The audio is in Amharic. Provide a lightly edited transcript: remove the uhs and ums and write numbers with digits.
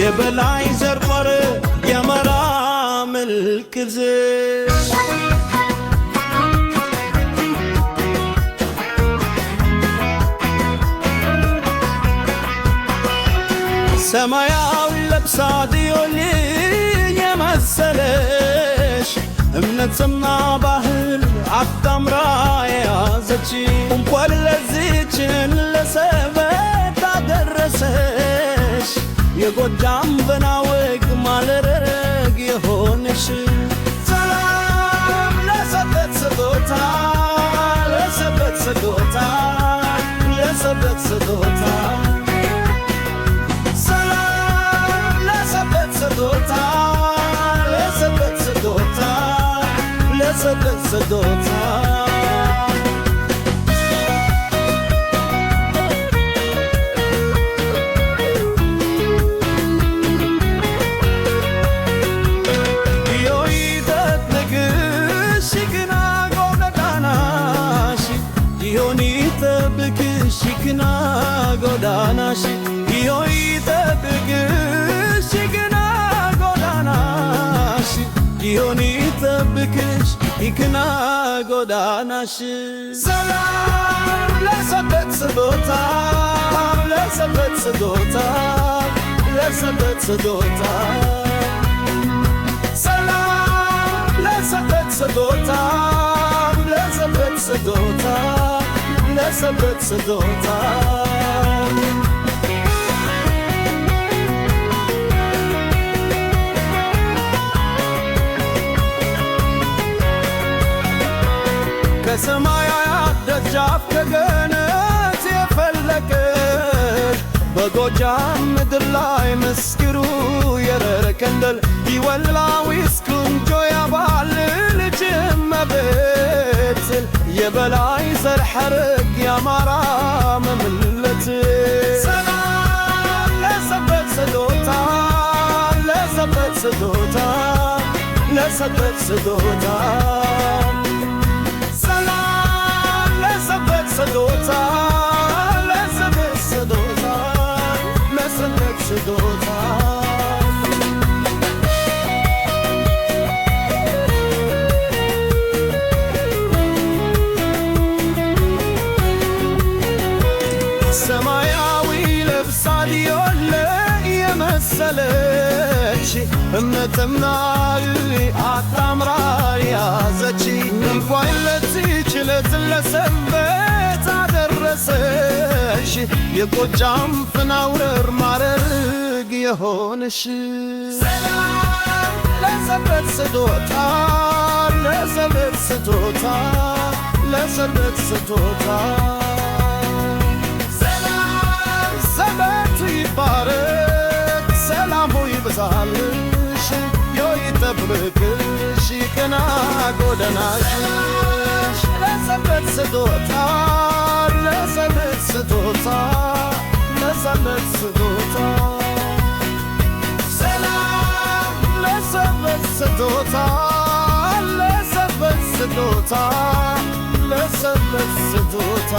የበላይ ዘርፈር የመራ ምልክት ሰማያዊ ለብሳ ዲዮል የመሰለሽ እምነትና ባህል አጣምራ የያዘች እንኳን ለዚችን ለሰበት አደረሰሽ የጎጃም በናወግ ማለረግ የሆነሽ ሰላም ለሰበት ስጦታ ለሰበት ስጦታ ለሰበት ስጦታ ሰላም ለሰበት ስጦታ ለሰበት ስጦታ ለሰበት ስጦታ ሽግና ጎዳናሽ ዮይ ጠብቅሽ ሽግና ጎዳናሽ ዮኒ ጠብቅሽ ሽግና ጎዳናሽ ሰላም ለሰበት ስጦታ ለሰበት ስጦታ ለሰበት ስጦታ ሰላም ለሰበት ስጦታ ለሰበት ስጦታ ለሰበት ስጦታ ከሰማያት ደጃፍ ከገነት የፈለቀች በጎጃም ምድር ላይ መስክሩ የረረ ከንደል ይወላዊስ ኩንጆ ያባል ልጅ እመቤት የበላይ ዘር ሐረግ ያማራ መምለት ሰላም ለሰበት ስጦታ ለሰበት ስጦታ ለሰበት ስጦታ ሰላም ለሰበት ስጦታ ለሰበት ስጦታ ለሰበት ስጦታ ሰማያዊ ለብሳ ዲዮል የመሰለች እምነትና አጣምራ ያዘች እንኳን ለዚች ለሰንበት አደረሰሽ የጎጃም ፍናውረር ማረግ የሆንሽ ሰላም ለሰበት ስጦታ ለሰበት ስጦታ ለሰበት ስጦታ ሰበት ይባረክ ሰላሙ ይብዛልሽ ይጠብቅሽ ቀና ጎዳናሽ ለሰበት ስጦታ ለሰበት ስጦታ ለሰበት ስጦታ ሰላም ለሰበት ስጦታ ለሰበት ስጦታ ለሰበት ስጦታ